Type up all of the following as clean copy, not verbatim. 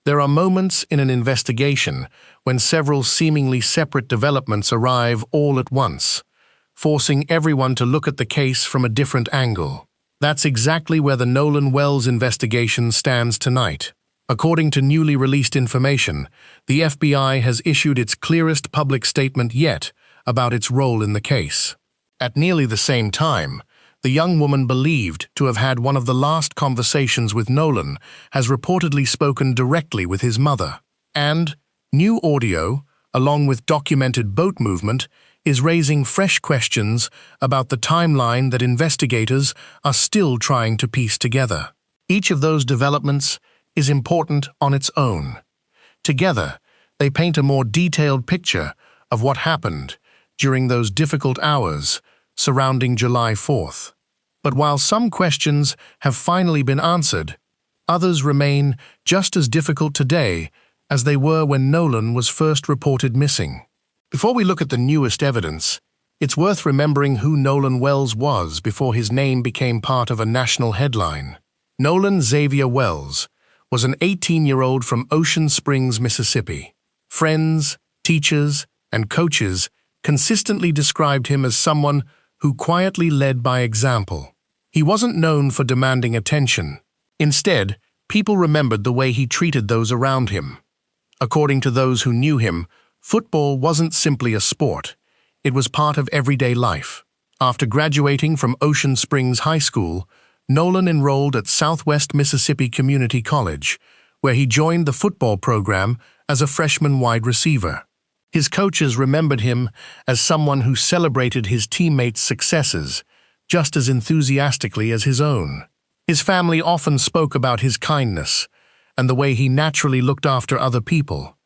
There are moments in an investigation when several seemingly separate developments arrive all at once, forcing everyone to look at the case from a different angle. That's exactly where the Nolan Wells investigation stands tonight. According to newly released information, the FBI has issued its clearest public statement yet about its role in the case. At nearly the same time, the young woman believed to have had one of the last conversations with Nolan has reportedly spoken directly with his mother. And new audio, along with documented boat movement, is raising fresh questions about the timeline that investigators are still trying to piece together. Each of those developments is important on its own. Together, they paint a more detailed picture of what happened during those difficult hours surrounding July 4th. But while some questions have finally been answered, others remain just as difficult today as they were when Nolan was first reported missing. Before we look at the newest evidence, it's worth remembering who Nolan Wells was before his name became part of a national headline. Nolan Xavier Wells was an 18-year-old from Ocean Springs, Mississippi. Friends, teachers, and coaches consistently described him as someone who quietly led by example. He wasn't known for demanding attention. Instead, people remembered the way he treated those around him. According to those who knew him, football wasn't simply a sport. It was part of everyday life. After graduating from Ocean Springs High School, Nolan enrolled at Southwest Mississippi Community College, where he joined the football program as a freshman wide receiver. His coaches remembered him as someone who celebrated his teammates' successes just as enthusiastically as his own. His family often spoke about his kindness and the way he naturally looked after other people.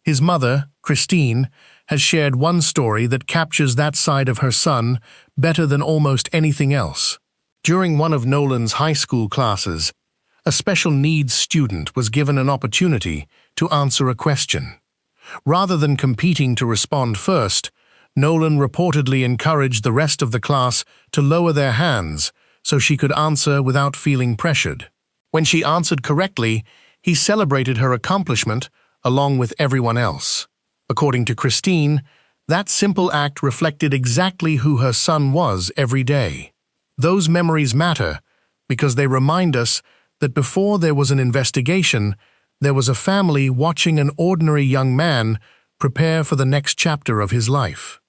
His mother, Christine, has shared one story that captures that side of her son better than almost anything else. During one of Nolan's high school classes, a special needs student was given an opportunity to answer a question. Rather than competing to respond first, Nolan reportedly encouraged the rest of the class to lower their hands so she could answer without feeling pressured. When she answered correctly, he celebrated her accomplishment along with everyone else. According to Christine, that simple act reflected exactly who her son was every day. Those memories matter because they remind us that before there was an investigation, there was a family watching an ordinary young man prepare for the next chapter of his life.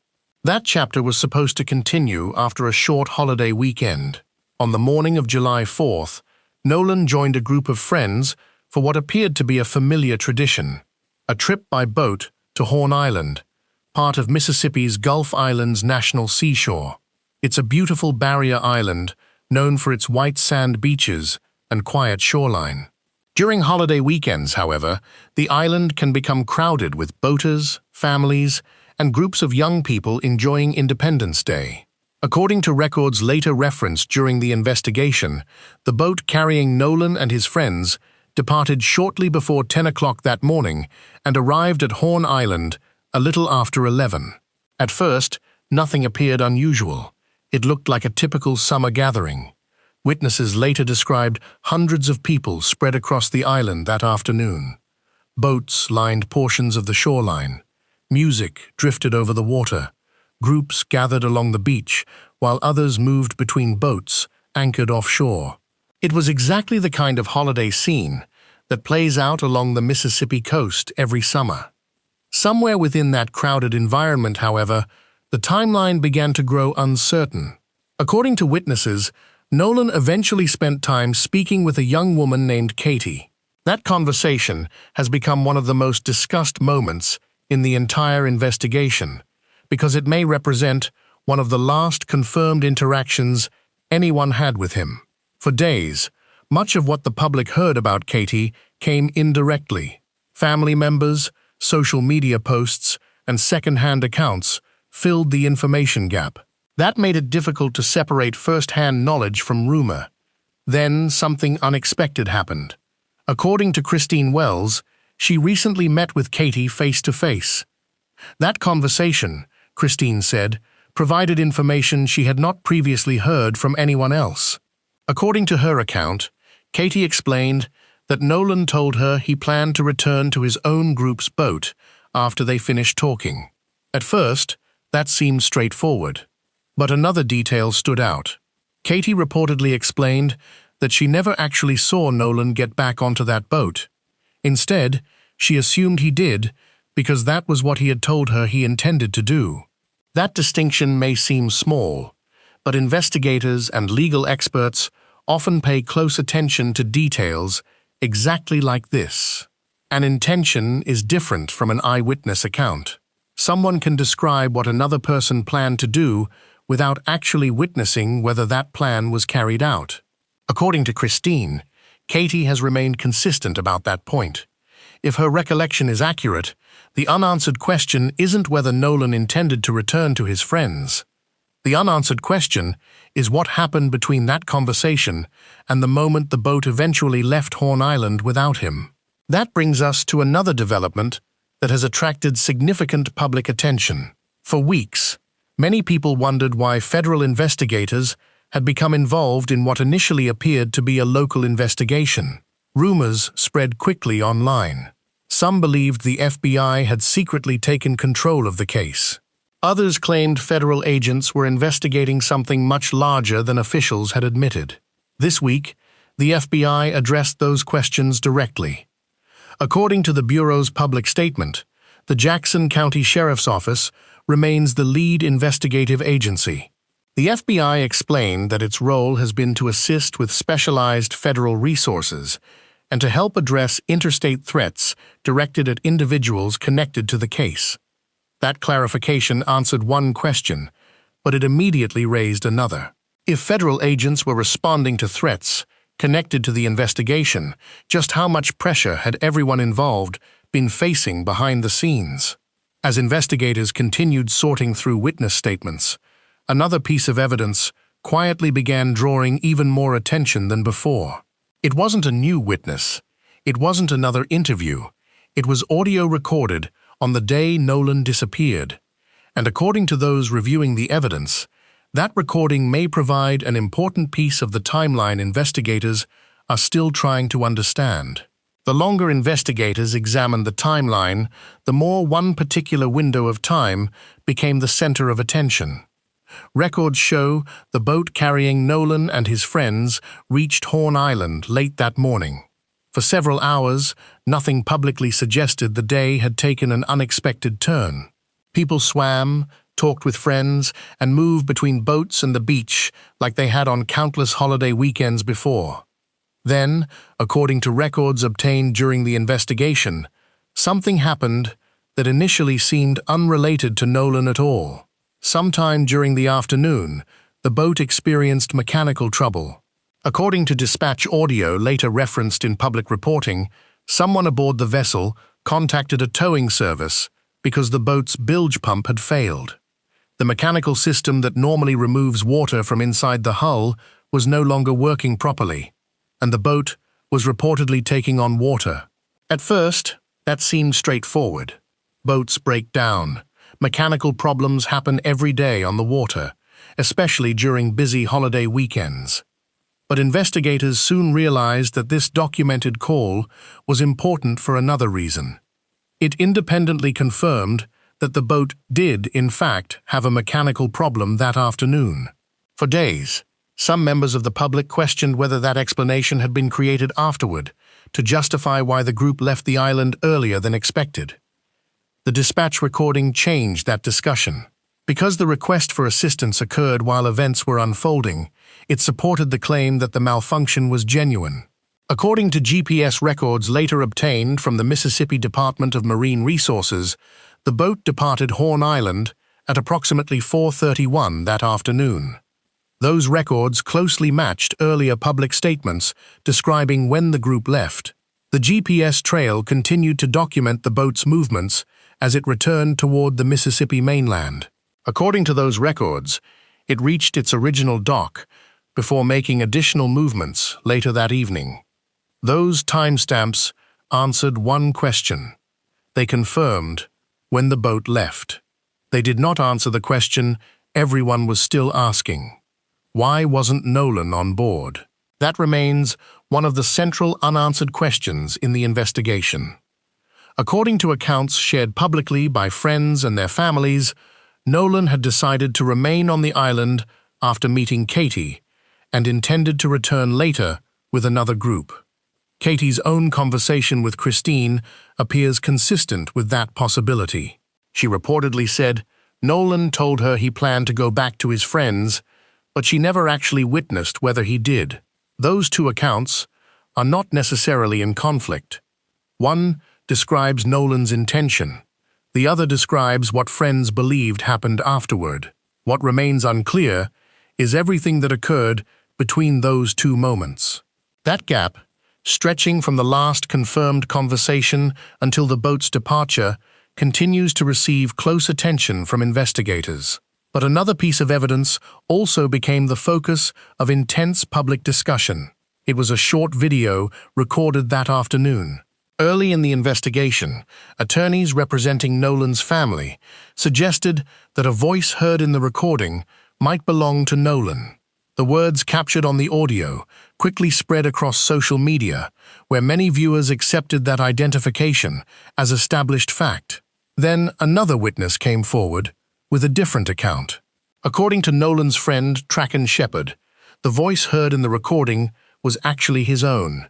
That chapter was supposed to continue after a short holiday weekend. On the morning of July 4th, Nolan joined a group of friends for what appeared to be a familiar tradition, a trip by boat to Horn Island, part of Mississippi's Gulf Islands National Seashore. It's a beautiful barrier island known for its white sand beaches and quiet shoreline. During holiday weekends, however, the island can become crowded with boaters, families, and groups of young people enjoying Independence Day. According to records later referenced during the investigation, the boat carrying Nolan and his friends departed shortly before 10 o'clock that morning and arrived at Horn Island a little after 11. At first, nothing appeared unusual. It looked like a typical summer gathering. Witnesses later described hundreds of people spread across the island that afternoon. Boats lined portions of the shoreline. Music drifted over the water. Groups gathered along the beach, while others moved between boats anchored offshore. It was exactly the kind of holiday scene that plays out along the Mississippi coast every summer. Somewhere within that crowded environment, however, the timeline began to grow uncertain. According to witnesses, Nolan eventually spent time speaking with a young woman named Katie. That conversation has become one of the most discussed moments in the entire investigation, because it may represent one of the last confirmed interactions anyone had with him. For days, much of what the public heard about Katie came indirectly. Family members, social media posts, and second-hand accounts filled the information gap. That made it difficult to separate first-hand knowledge from rumor. Then something unexpected happened. According to Christine Wells, she recently met with Katie face-to-face. That conversation, Christine said, provided information she had not previously heard from anyone else. According to her account, Katie explained that Nolan told her he planned to return to his own group's boat after they finished talking. At first, that seemed straightforward, but another detail stood out. Katie reportedly explained that she never actually saw Nolan get back onto that boat. Instead, she assumed he did because that was what he had told her he intended to do. That distinction may seem small, but investigators and legal experts often pay close attention to details exactly like this. An intention is different from an eyewitness account. Someone can describe what another person planned to do without actually witnessing whether that plan was carried out. According to Christine, Katie has remained consistent about that point. If her recollection is accurate, the unanswered question isn't whether Nolan intended to return to his friends. The unanswered question is what happened between that conversation and the moment the boat eventually left Horn Island without him. That brings us to another development that has attracted significant public attention. For weeks, many people wondered why federal investigators had become involved in what initially appeared to be a local investigation. Rumors spread quickly online. Some believed the FBI had secretly taken control of the case. Others claimed federal agents were investigating something much larger than officials had admitted. This week, the FBI addressed those questions directly. According to the Bureau's public statement, the Jackson County Sheriff's Office remains the lead investigative agency. The FBI explained that its role has been to assist with specialized federal resources and to help address interstate threats directed at individuals connected to the case. That clarification answered one question, but it immediately raised another. If federal agents were responding to threats connected to the investigation, just how much pressure had everyone involved been facing behind the scenes? As investigators continued sorting through witness statements, another piece of evidence quietly began drawing even more attention than before. It wasn't a new witness. It wasn't another interview. It was audio recorded on the day Nolan disappeared. And according to those reviewing the evidence, that recording may provide an important piece of the timeline investigators are still trying to understand. The longer investigators examined the timeline, the more one particular window of time became the center of attention. Records show the boat carrying Nolan and his friends reached Horn Island late that morning. For several hours, nothing publicly suggested the day had taken an unexpected turn. People swam, talked with friends, and moved between boats and the beach like they had on countless holiday weekends before. Then, according to records obtained during the investigation, something happened that initially seemed unrelated to Nolan at all. Sometime during the afternoon, the boat experienced mechanical trouble. According to dispatch audio later referenced in public reporting, someone aboard the vessel contacted a towing service because the boat's bilge pump had failed. The mechanical system that normally removes water from inside the hull was no longer working properly, and the boat was reportedly taking on water. At first, that seemed straightforward. Boats break down. Mechanical problems happen every day on the water, especially during busy holiday weekends. But investigators soon realized that this documented call was important for another reason. It independently confirmed that the boat did, in fact, have a mechanical problem that afternoon. For days, some members of the public questioned whether that explanation had been created afterward to justify why the group left the island earlier than expected. The dispatch recording changed that discussion. Because the request for assistance occurred while events were unfolding, it supported the claim that the malfunction was genuine. According to GPS records later obtained from the Mississippi Department of Marine Resources, the boat departed Horn Island at approximately 4:31 that afternoon. Those records closely matched earlier public statements describing when the group left. The GPS trail continued to document the boat's movements as it returned toward the Mississippi mainland. According to those records, it reached its original dock before making additional movements later that evening. Those timestamps answered one question. They confirmed when the boat left. They did not answer the question everyone was still asking. Why wasn't Nolan on board? That remains one of the central unanswered questions in the investigation. According to accounts shared publicly by friends and their families, Nolan had decided to remain on the island after meeting Katie and intended to return later with another group. Katie's own conversation with Christine appears consistent with that possibility. She reportedly said Nolan told her he planned to go back to his friends, but she never actually witnessed whether he did. Those two accounts are not necessarily in conflict. One describes Nolan's intention. The other describes what friends believed happened afterward. What remains unclear is everything that occurred between those two moments. That gap, stretching from the last confirmed conversation until the boat's departure, continues to receive close attention from investigators. But another piece of evidence also became the focus of intense public discussion. It was a short video recorded that afternoon. Early in the investigation, attorneys representing Nolan's family suggested that a voice heard in the recording might belong to Nolan. The words captured on the audio quickly spread across social media, where many viewers accepted that identification as established fact. Then another witness came forward with a different account. According to Nolan's friend Tracken Shepard, the voice heard in the recording was actually his own.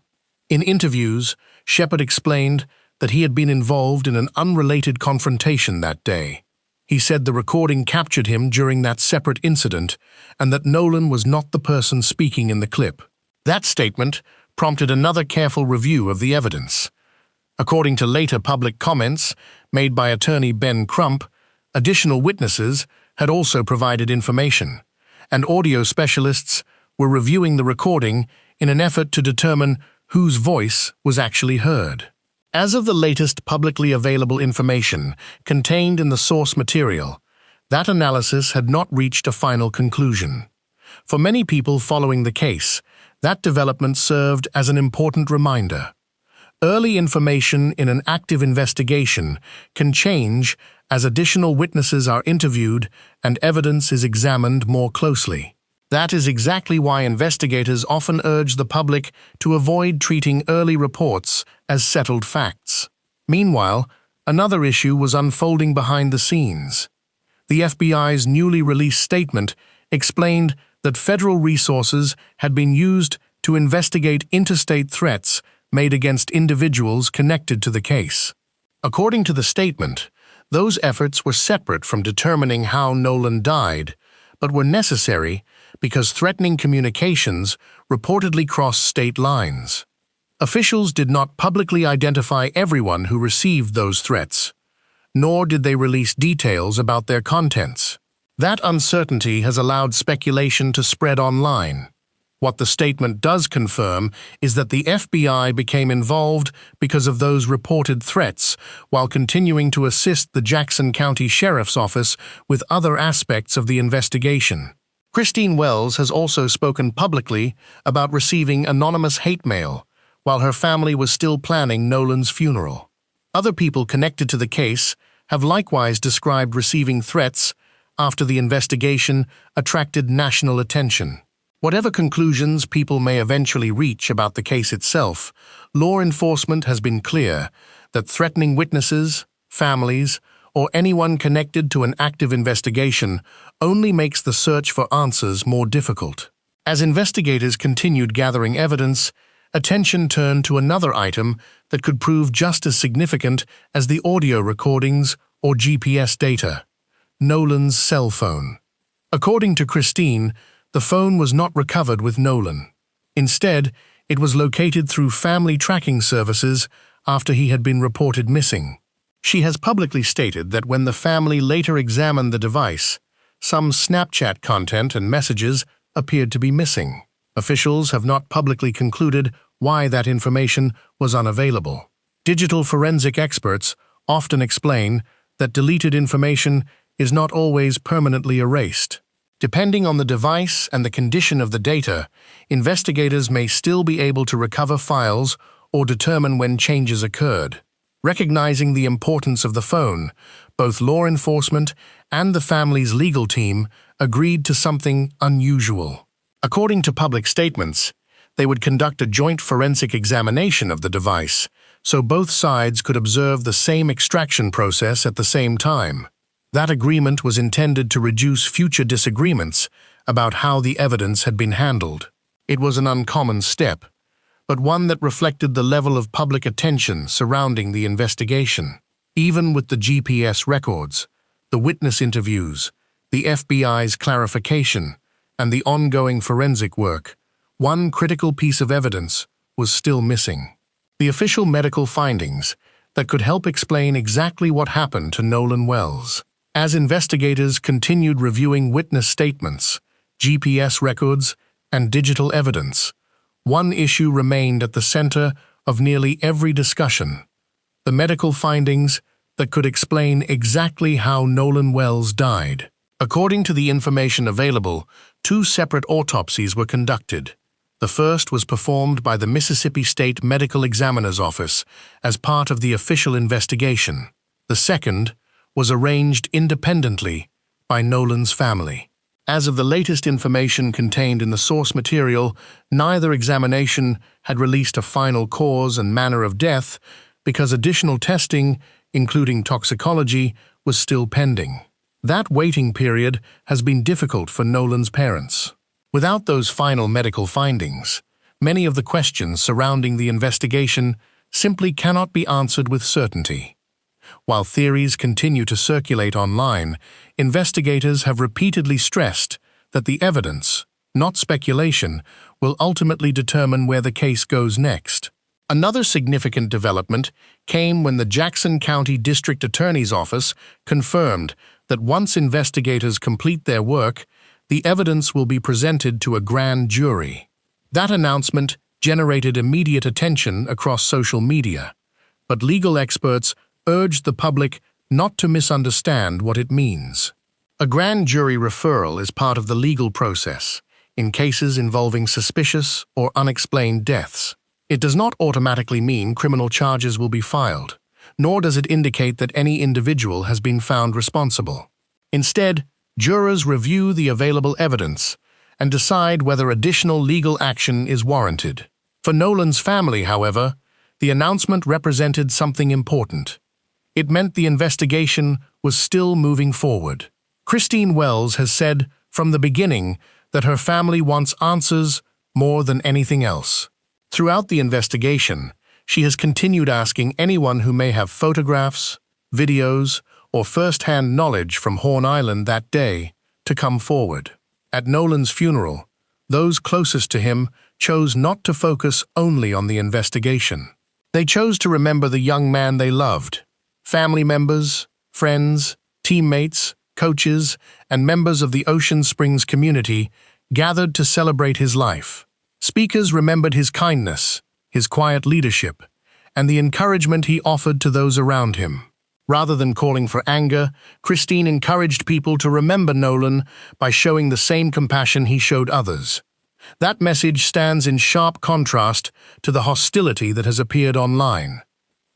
In interviews, Shepard explained that he had been involved in an unrelated confrontation that day. He said the recording captured him during that separate incident and that Nolan was not the person speaking in the clip. That statement prompted another careful review of the evidence. According to later public comments made by attorney Ben Crump, additional witnesses had also provided information, and audio specialists were reviewing the recording in an effort to determine whose voice was actually heard. As of the latest publicly available information contained in the source material, that analysis had not reached a final conclusion. For many people following the case, that development served as an important reminder. Early information in an active investigation can change as additional witnesses are interviewed and evidence is examined more closely. That is exactly why investigators often urge the public to avoid treating early reports as settled facts. Meanwhile, another issue was unfolding behind the scenes. The FBI's newly released statement explained that federal resources had been used to investigate interstate threats made against individuals connected to the case. According to the statement, those efforts were separate from determining how Nolan died, but were necessary because threatening communications reportedly crossed state lines. Officials did not publicly identify everyone who received those threats, nor did they release details about their contents. That uncertainty has allowed speculation to spread online. What the statement does confirm is that the FBI became involved because of those reported threats, while continuing to assist the Jackson County Sheriff's Office with other aspects of the investigation. Christine Wells has also spoken publicly about receiving anonymous hate mail while her family was still planning Nolan's funeral. Other people connected to the case have likewise described receiving threats after the investigation attracted national attention. Whatever conclusions people may eventually reach about the case itself, law enforcement has been clear that threatening witnesses, families, or anyone connected to an active investigation only makes the search for answers more difficult. As investigators continued gathering evidence, attention turned to another item that could prove just as significant as the audio recordings or GPS data: Nolan's cell phone. According to Christine, the phone was not recovered with Nolan. Instead, it was located through family tracking services after he had been reported missing. She has publicly stated that when the family later examined the device, some Snapchat content and messages appeared to be missing. Officials have not publicly concluded why that information was unavailable. Digital forensic experts often explain that deleted information is not always permanently erased. Depending on the device and the condition of the data, investigators may still be able to recover files or determine when changes occurred. Recognizing the importance of the phone, both law enforcement and the family's legal team agreed to something unusual. According to public statements, they would conduct a joint forensic examination of the device, so both sides could observe the same extraction process at the same time. That agreement was intended to reduce future disagreements about how the evidence had been handled. It was an uncommon step, but one that reflected the level of public attention surrounding the investigation. Even with the GPS records, the witness interviews, the FBI's clarification, and the ongoing forensic work, one critical piece of evidence was still missing. The official medical findings that could help explain exactly what happened to Nolan Wells. As investigators continued reviewing witness statements, GPS records, and digital evidence, one issue remained at the center of nearly every discussion: the medical findings that could explain exactly how Nolan Wells died. According to the information available, 2 separate autopsies were conducted. The first was performed by the Mississippi State Medical Examiner's Office as part of the official investigation. The second was arranged independently by Nolan's family. As of the latest information contained in the source material, neither examination had released a final cause and manner of death because additional testing, including toxicology, was still pending. That waiting period has been difficult for Nolan's parents. Without those final medical findings, many of the questions surrounding the investigation simply cannot be answered with certainty. While theories continue to circulate online, investigators have repeatedly stressed that the evidence, not speculation, will ultimately determine where the case goes next. Another significant development came when the Jackson County District Attorney's Office confirmed that once investigators complete their work, the evidence will be presented to a grand jury. That announcement generated immediate attention across social media, but legal experts urged the public not to misunderstand what it means. A grand jury referral is part of the legal process in cases involving suspicious or unexplained deaths. It does not automatically mean criminal charges will be filed, nor does it indicate that any individual has been found responsible. Instead, jurors review the available evidence and decide whether additional legal action is warranted. For Nolan's family, however, the announcement represented something important. It meant the investigation was still moving forward. Christine Wells has said from the beginning that her family wants answers more than anything else. Throughout the investigation, she has continued asking anyone who may have photographs, videos, or first-hand knowledge from Horn Island that day to come forward. At Nolan's funeral, those closest to him chose not to focus only on the investigation. They chose to remember the young man they loved. Family members, friends, teammates, coaches, and members of the Ocean Springs community gathered to celebrate his life. Speakers remembered his kindness, his quiet leadership, and the encouragement he offered to those around him. Rather than calling for anger, Christine encouraged people to remember Nolan by showing the same compassion he showed others. That message stands in sharp contrast to the hostility that has appeared online.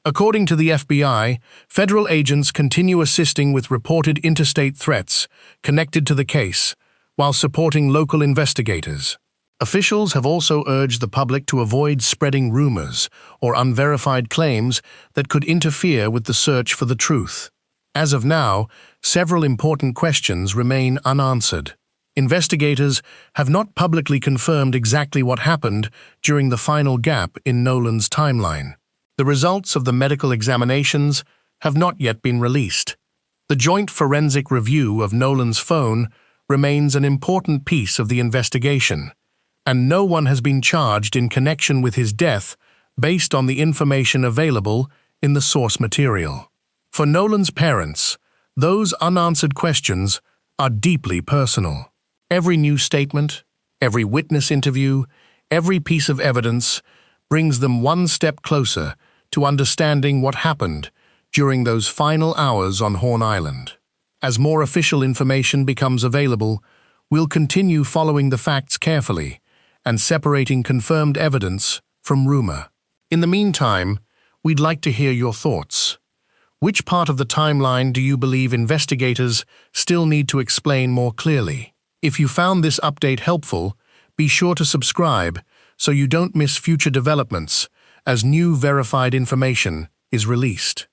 According to the FBI, federal agents continue assisting with reported interstate threats connected to the case, while supporting local investigators. Officials have also urged the public to avoid spreading rumors or unverified claims that could interfere with the search for the truth. As of now, several important questions remain unanswered. Investigators have not publicly confirmed exactly what happened during the final gap in Nolan's timeline. The results of the medical examinations have not yet been released. The joint forensic review of Nolan's phone remains an important piece of the investigation, and no one has been charged in connection with his death based on the information available in the source material. For Nolan's parents, those unanswered questions are deeply personal. Every new statement, every witness interview, every piece of evidence brings them one step closer to understanding what happened during those final hours on Horn Island. As more official information becomes available, we'll continue following the facts carefully and separating confirmed evidence from rumor. In the meantime, we'd like to hear your thoughts. Which part of the timeline do you believe investigators still need to explain more clearly? If you found this update helpful, be sure to subscribe so you don't miss future developments as new verified information is released.